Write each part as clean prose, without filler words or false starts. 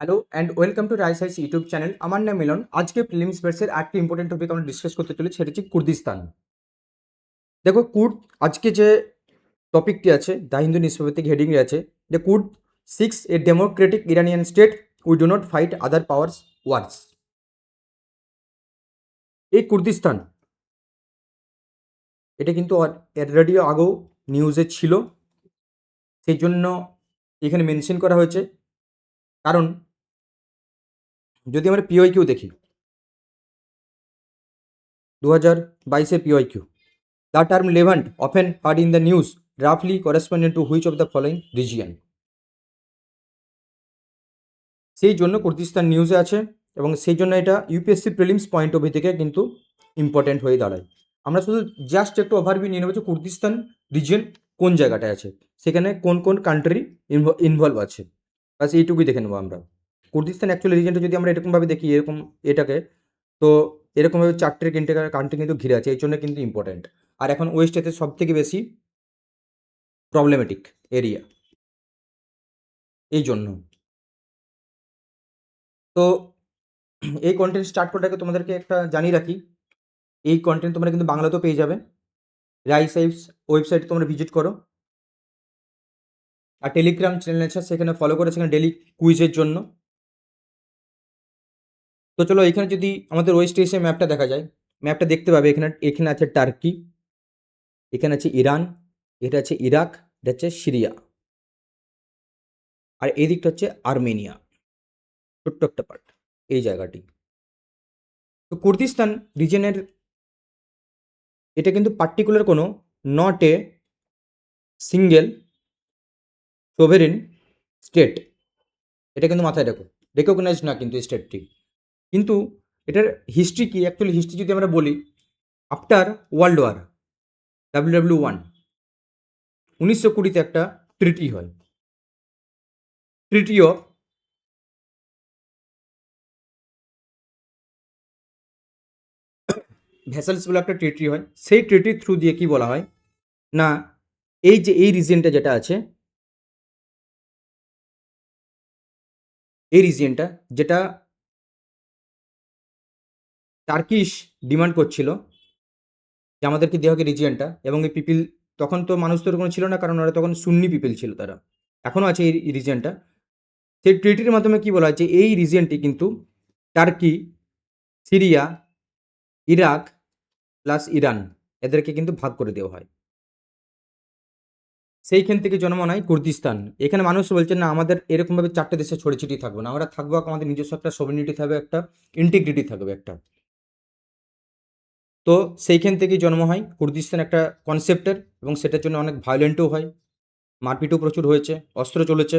Hello and welcome to রাইসাইস YouTube channel. আমার নাম মিলন। আজকে প্রিলিমস ব্যাচের একটা ইম্পর্টেন্ট টপিক আমরা ডিসকাস করতে চলেছি, সেটা হচ্ছে কুর্দিস্তান। দেখো আজকে যে টপিকটি আছে দ্য হিন্দু নিউজ পেপার থেকে হেডিং আছে যে Kurd seeks a democratic Iranian state we do not fight other powers wars. এই কুর্দিস্তান এটা কিন্তু অলরেডি আগেও নিউজে ছিল, সেই জন্য এখানে মেনশন করা হয়েছে। কারণ যদি আমরা পিওয়াইকিউ দেখি 2022 PYQ, the term Levant, often heard in the news, roughly corresponding to which of the following region? সেই জন্য কুর্দিস্তান নিউজে আছে এবং সেই জন্য এটা UPSC prelims point of view থেকে কিন্তু ইম্পর্টেন্ট হয়ে দাঁড়ায়। আমরা শুধু জাস্ট একটু ওভারভিউ নিয়ে নেবো যে কুর্দিস্তান রিজিয়ন কোন জায়গাটায় আছে, সেখানে কোন কোন কান্ট্রি ইনভলভ আছে, বাস এইটুকুই দেখে নেবো আমরা। কুর্দিস্তান অ্যাকচুয়ালি রিজিয়নটা যদি আমরা এরকমভাবে দেখি, এরকম এটাকে, তো এরকমভাবে চারটে কান্ট্রি কিন্তু ঘিরে আছে, এই জন্য কিন্তু ইম্পর্টেন্ট। আর এখন ওয়েস্ট এতে সব থেকে বেশি প্রবলেমেটিক এরিয়া, এই জন্য। তো এই কন্টেন্ট স্টার্ট করার আগে তোমাদেরকে একটা জানিয়ে রাখি, এই কন্টেন্ট তোমরা কিন্তু বাংলাতেও পেয়ে যাবে। রাইস আইপস ওয়েবসাইট তোমরা ভিজিট করো, আর টেলিগ্রাম চ্যানেল আছে সেখানে ফলো করে, সেখানে ডেলি কুইজের জন্য। তো চলো এখানে যদি আমাদের ওয়েস্ট এশিয়া ম্যাপটা দেখা যায়, ম্যাপটা দেখতে পাবে এখানে এখানে আছে টার্কি, এখানে আছে ইরান, এটা আছে ইরাক, এটা হচ্ছে সিরিয়া, আর এই দিকটা হচ্ছে আর্মেনিয়া, ছোট্ট একটা পার্ট এই জায়গাটি। তো কুর্দিস্তান রিজনের এটা কিন্তু পার্টিকুলার কোনো নট এ সিঙ্গেল সোভেরিন স্টেট, এটা কিন্তু মাথায় রাখো, রেকগনাইজ না কিন্তু স্টেটটি। কিন্তু এটার হিস্ট্রি কি, অ্যাকচুয়ালি হিস্ট্রি যদি আমরা বলি, আফটার ওয়ার্ল্ড ওয়ার WW1 1920-তে একটা ট্রিটি হয়, ট্রিটি অফ ভ্যাসেলস বলে একটা ট্রিটি হয়। সেই ট্রিটির থ্রু দিয়ে কি বলা হয় না, এই যে এই রিজিয়নটা যেটা আছে, এই রিজিয়নটা যেটা টার্কিশ ডিমান্ড করছিল যে আমাদেরকে দেওয়া হবে রিজিয়নটা, এবং এই পিপিল, তখন তো মানুষ তো কোনো ছিল না, কারণ ওরা তখন সুন্নি পিপিল ছিল, তারা এখনও আছে এই রিজিয়নটা। সেই ট্রিটির মাধ্যমে কি বলা হয়েছে, এই রিজিয়নটি কিন্তু turkey, Syria, Iraq plus Iran, এদেরকে কিন্তু ভাগ করে দেওয়া হয়। সেইখান থেকে জন্ম নেয় কুর্দিস্তান। এখানে মানুষ বলছে না আমাদের এরকমভাবে চারটে দেশে ছড়ে ছিটিয়ে থাকবো না, আমরা থাকবো, আমাদের নিজস্ব একটা সভেরেনিটি থাকবে, একটা ইন্টিগ্রিটি থাকবে একটা। তো সেইখান থেকেই জন্ম হয় কুর্দিস্তান একটা কনসেপ্টের, এবং সেটার জন্য অনেক ভায়োলেন্টও হয়, মারপিটও প্রচুর হয়েছে, অস্ত্র চলেছে,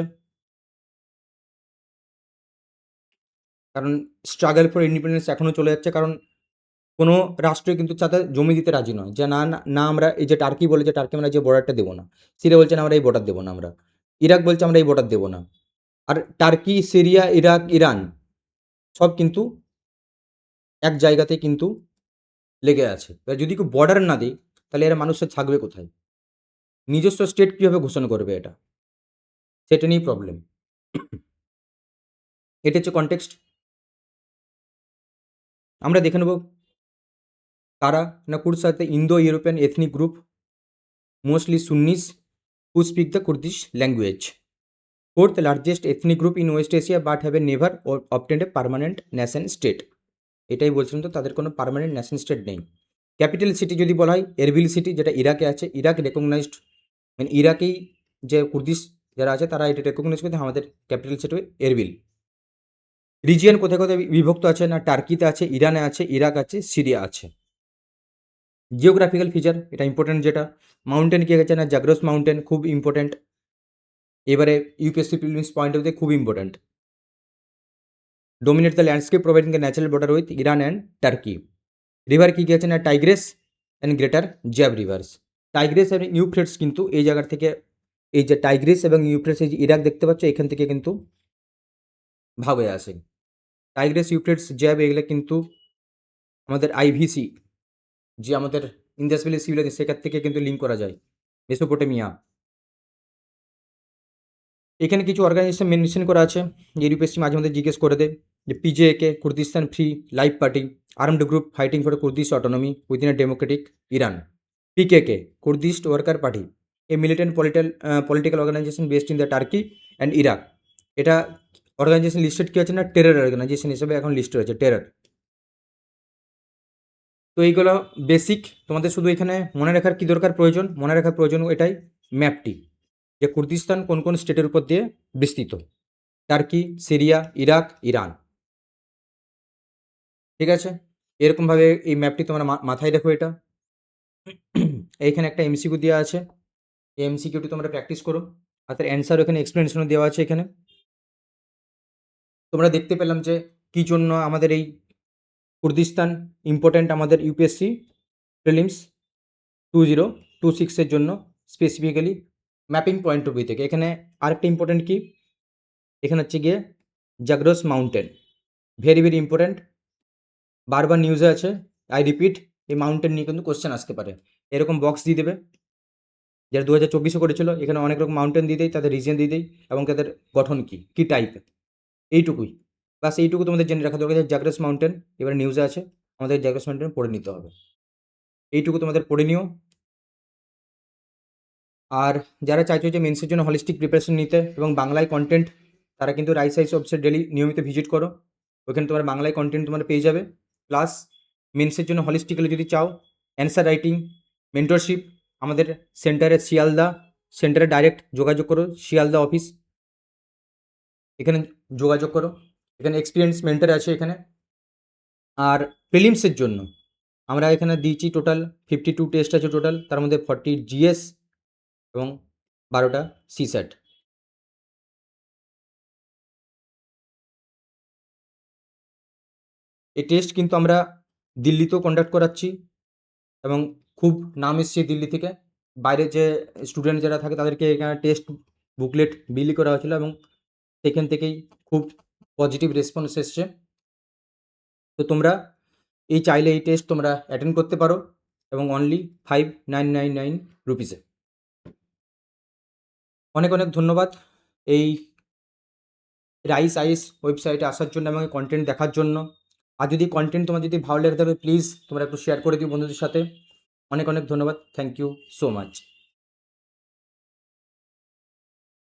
কারণ স্ট্রাগল ফর ইন্ডিপেন্ডেন্স এখনও চলে যাচ্ছে। কারণ কোনো রাষ্ট্রই কিন্তু তাতে জমি দিতে রাজি নয়, যে না না না, আমরা এই যে টার্কি বলে যে টার্কি আমরা যে বর্ডারটা দেবো না, সিরিয়া বলছে না আমরা এই বর্ডার দেবো না, আমরা ইরাক বলছে আমরা এই বর্ডার দেবো না। আর টার্কি, সিরিয়া, ইরাক, ইরান সব কিন্তু এক জায়গাতে কিন্তু লেগে আছে। এবার যদি কেউ বর্ডার না দেয়, তাহলে এরা মানুষের থাকবে কোথায়, নিজস্ব স্টেট কীভাবে ঘোষণা করবে, এটা সেটা নিয়েই প্রবলেম। এটা হচ্ছে কনটেক্সট। আমরা দেখে নেব কারা না, কুর্দির সাথে Indo European ethnic group, mostly Sunnis who speak the Kurdish language, fourth largest ethnic group in West Asia but have never obtained a permanent nation state. এটাই বলছিলাম, তো তাদের কোনো পার্মানেন্ট ন্যাশন স্টেট নেই। ক্যাপিটাল সিটি যদি বলা হয় Erbil city, যেটা ইরাকে আছে, ইরাক রেকগনাইজড, মানে ইরাকেই যে কুর্দিশ যারা আছে তারা এটা রেকগনাইজ করতে, আমাদের ক্যাপিটাল সিটি এরবিল। রিজিয়ন কোথায় কোথায় বিভক্ত আছে না, টার্কিতে আছে, ইরানে আছে, ইরাক আছে, সিরিয়া আছে। জিওগ্রাফিক্যাল ফিচার এটা ইম্পর্টেন্ট, যেটা মাউন্টেন কি আছে না, জাগ্রস মাউন্টেন খুব ইম্পর্টেন্ট, এবারে UPSC prelims point of view খুব important. dominate the landscape providing a natural border with Iran and Turkey. River কী কী আছে না, Tigris and greater Zab rivers. Tigris এবং ইউফ্রেটস কিন্তু এই জায়গার থেকে, এই যে টাইগ্রিস এবং ইউফ্রেটস, এই যে ইরাক দেখতে পাচ্ছ, এখান থেকে কিন্তু ভাগ হয়ে আসে। টাইগ্রেস, ইউফ্রেটস, জ্যাব এগুলো কিন্তু আমাদের আইভিসি, যে আমাদের ইন্দাস ভ্যালি সিভিলাইজেশন, সেখান থেকে কিন্তু লিঙ্ক করা যায়, মেসোপটেমিয়া। এখানে কিছু অর্গানাইজেশন মেনশন করা আছে, যে ইউপিএসসি মাঝে মধ্যে জিজ্ঞেস করে দেয়, যে PJAK Kurdistan free life party, armed group fighting for Kurdish autonomy within a democratic Iran, PKK Kurdistan worker party, a militant political organization based in the Turkey and Iraq. এটা অর্গানাইজেশন লিস্টেড কী আছে না, terror organisation হিসেবে এখন listed আছে, terror. তো এইগুলো basic, তোমাদের শুধু এখানে মনে রাখার কী দরকার প্রয়োজন, মনে রাখার প্রয়োজন এটাই ম্যাপটি, যে কুর্দিস্তান কোন কোন স্টেটের উপর দিয়ে বিস্তৃত, টার্কি, সিরিয়া, ইরাক, ইরান। ঠিক আছে, এরকমভাবে এই ম্যাপটি তোমরা মাথায় রেখো। এটা এইখানে একটা এমসিকিউ দেওয়া আছে, এই এমসিকিউটি তোমরা প্র্যাকটিস করো, আর তার অ্যান্সার এখানে এক্সপ্লেনেশনও দেওয়া আছে। এখানে তোমরা দেখতে পেলাম যে কী জন্য আমাদের এই কুর্দিস্তান ইম্পর্ট্যান্ট আমাদের ইউপিএসসি প্রিলিমস 2026-এর জন্য, specifically mapping point of view থেকে। এখানে আরেকটা ইম্পর্ট্যান্ট কি, এখানে হচ্ছে গিয়ে Zagros mountain, very very important, বারবার নিউজে আছে, আই রিপিট, এই মাউন্টেন নিয়ে কিন্তু কোশ্চেন আসতে পারে। এরকম বক্স দিয়ে দেবে, যারা 2024-এ করেছিল, এখানে অনেক রকম মাউন্টেন দিয়ে দেয়, তাদের রিজন দিয়ে দেয় এবং তাদের গঠন কী টাইপের, এইটুকুই বাস। এইটুকু তোমাদের জেনে রাখা দরকার, জাগ্রস মাউন্টেন এবার নিউজে আছে, আমাদের জাগ্রস মাউন্টেন পড়ে নিতে হবে, এইটুকু তোমাদের পড়ে নিও। আর যারা চাইছো যে মেন্সের জন্য হলিস্টিক প্রিপারেশন নিতে এবং বাংলায় কন্টেন্ট, তারা কিন্তু রাইস আইস অফিসের ডেলি নিয়মিত ভিজিট করো, ওখানে তোমার বাংলায় কন্টেন্ট তোমরা পেয়ে যাবে। প্লাস মেন্সের জন্য হলিস্টিক্যালি যদি চাও, অ্যান্সার রাইটিং, মেন্টরশিপ, আমাদের সেন্টারে শিয়ালদা সেন্টারে ডাইরেক্ট যোগাযোগ করো, শিয়ালদা অফিস, এখানে যোগাযোগ করো, এখানে এক্সপিরিয়েন্স মেন্টর আছে এখানে। আর প্রিলিমসের জন্য আমরা এখানে দিয়েছি টোটাল 52 টেস্ট আছে টোটাল, তার মধ্যে 40 জিএস এবং 12টা সিস্যাট। এই টেস্ট কিন্তু আমরা দিল্লিতেও কন্ডাক্ট করাচ্ছি এবং খুব নাম এসছে দিল্লি থেকে, বাইরে যে স্টুডেন্ট যারা থাকে তাদেরকে এখানে টেস্ট বুকলেট বিলি করা হয়েছিল এবং সেখান থেকেই খুব পজিটিভ রেসপন্স এসছে। তো তোমরা চাইলে এই টেস্ট তোমরা অ্যাটেন্ড করতে পারো এবং অনলি 5999 রুপিসে। অনেক অনেক ধন্যবাদ এই রাইস আইস ওয়েবসাইটে আসার জন্য এবং কন্টেন্ট দেখার জন্য। আর যদি কন্টেন্ট তোমার যদি ভালো লেগে থাকে, প্লিজ তোমরা একটু শেয়ার করে দিও বন্ধুদের সাথে। অনেক অনেক ধন্যবাদ, থ্যাংক ইউ সো মাচ।